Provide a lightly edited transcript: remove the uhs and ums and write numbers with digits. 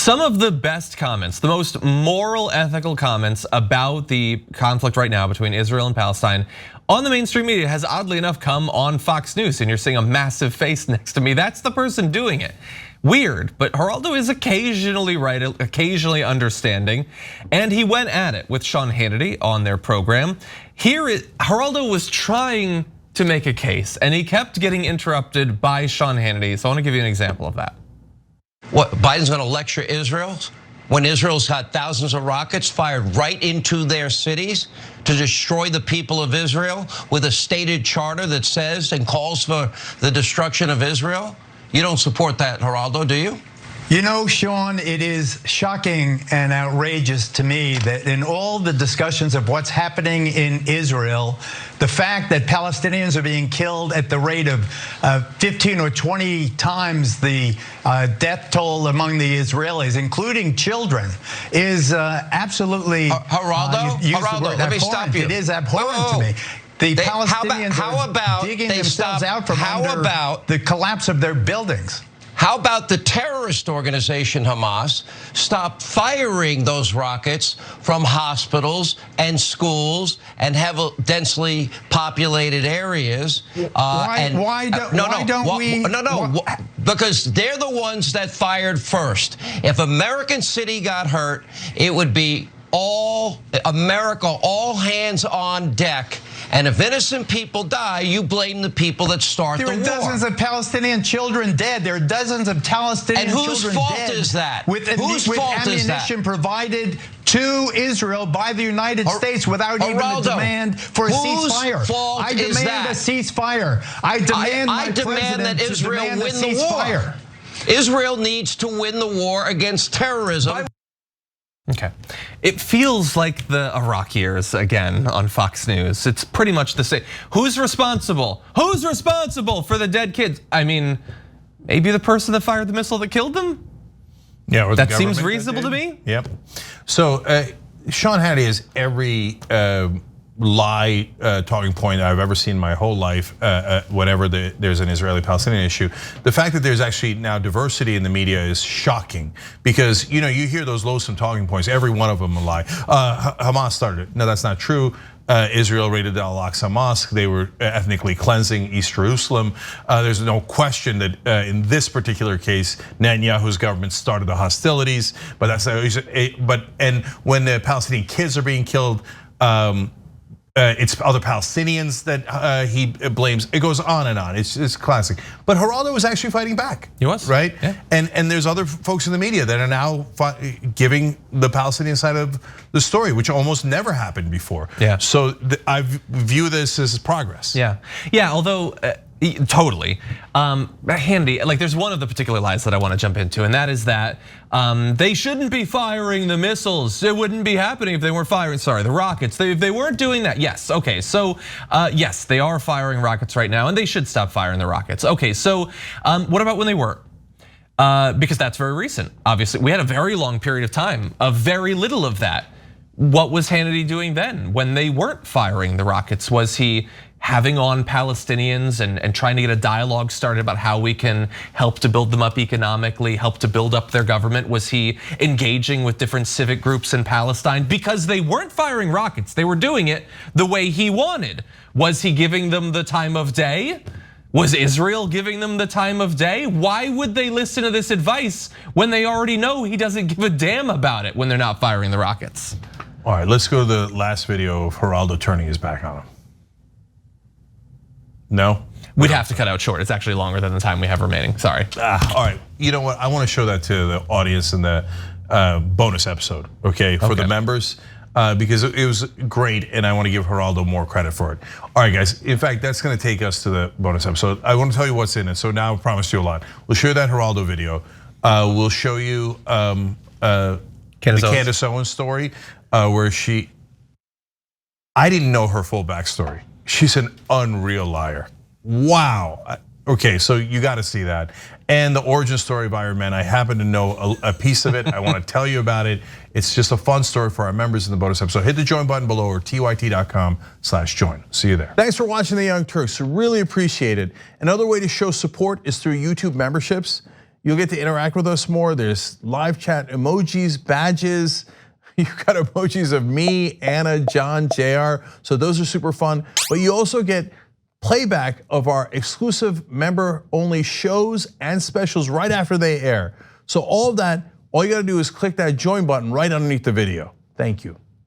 Some of the best comments, the most moral, ethical comments about the conflict right now between Israel and Palestine on the mainstream media has oddly enough come on Fox News, and you're seeing a massive face next to me. That's the person doing it. Weird, but Geraldo is occasionally right, occasionally understanding, and he went at it with Sean Hannity on their program. Here, Geraldo was trying to make a case, and he kept getting interrupted by Sean Hannity, so I wanna give you an example of that. What, Biden's gonna lecture Israel when Israel's had thousands of rockets fired right into their cities to destroy the people of Israel with a stated charter that says and calls for the destruction of Israel? You don't support that, Geraldo, do you? You know, Sean, it is shocking and outrageous to me that in all the discussions of what's happening in Israel, the fact that Palestinians are being killed at the rate of 15 or 20 times the death toll among the Israelis, including children, is absolutely Geraldo, let me stop you. It is abhorrent to me. The Palestinians are digging themselves out from under the collapse of their buildings. How about the terrorist organization Hamas stop firing those rockets from hospitals and schools and densely populated areas? Why don't we? Because they're the ones that fired first. If American City got hurt, it would be all America, all hands on deck. And if innocent people die, you blame the people that start the war. There are dozens of Palestinian children dead. There are dozens of Palestinian children dead. And whose fault is that? With ammunition provided to Israel by the United States without even a demand for a ceasefire. I demand a ceasefire. I demand that Israel win the war. Israel needs to win the war against terrorism. Okay, it feels like the Iraq years again on Fox News. It's pretty much the same. Who's responsible? Who's responsible for the dead kids? I mean, maybe the person that fired the missile that killed them? Yeah, or that seems reasonable to me. Yep. So Sean Hannity has every lie talking point I've ever seen in my whole life whenever there's an Israeli-Palestinian issue. The fact that there's actually now diversity in the media is shocking because you hear those loathsome talking points, every one of them a lie. Hamas started it. No, that's not true. Israel raided the Al-Aqsa Mosque. They were ethnically cleansing East Jerusalem. There's no question that in this particular case, Netanyahu's government started the hostilities. But and when the Palestinian kids are being killed, it's other Palestinians that he blames. It goes on and on. It's classic. But Geraldo was actually fighting back. He was, right? Yeah. And there's other folks in the media that are now giving the Palestinian side of the story, which almost never happened before. Yeah. So I view this as progress. Yeah. Although. Totally. Handy, like there's one of the particular lies that I want to jump into, and that is that they shouldn't be firing the missiles. It wouldn't be happening if they weren't firing, the rockets. If they weren't doing that, yes, okay. So yes, they are firing rockets right now, and they should stop firing the rockets. Okay, so what about when they weren't? Because that's very recent. Obviously, we had a very long period of time of very little of that. What was Hannity doing then when they weren't firing the rockets? Was he having on Palestinians and trying to get a dialogue started about how we can help to build them up economically, help to build up their government? Was he engaging with different civic groups in Palestine? Because they weren't firing rockets, they were doing it the way he wanted. Was he giving them the time of day? Was Israel giving them the time of day? Why would they listen to this advice when they already know he doesn't give a damn about it when they're not firing the rockets? All right, let's go to the last video of Geraldo turning his back on him. No? We'd have to cut out short. It's actually longer than the time we have remaining, sorry. All right, you know what? I want to show that to the audience in the bonus episode, okay, for the members. Because it was great and I want to give Geraldo more credit for it. All right, guys, in fact, that's gonna take us to the bonus episode. I want to tell you what's in it, so now I promised you a lot. We'll show you that Geraldo video. We'll show you the Candace Owens story where I didn't know her full backstory. She's an unreal liar. Wow. Okay, so you got to see that. And the origin story of Iron Man, I happen to know a piece of it. I want to tell you about it. It's just a fun story for our members in the bonus episode. Hit the join button below or tyt.com/join. See you there. Thanks for watching the Young Turks. Really appreciate it. Another way to show support is through YouTube memberships. You'll get to interact with us more. There's live chat emojis, badges. You've got emojis of me, Anna, John, JR. So those are super fun. But you also get playback of our exclusive member-only shows and specials right after they air. So all of that, all you gotta do is click that join button right underneath the video. Thank you.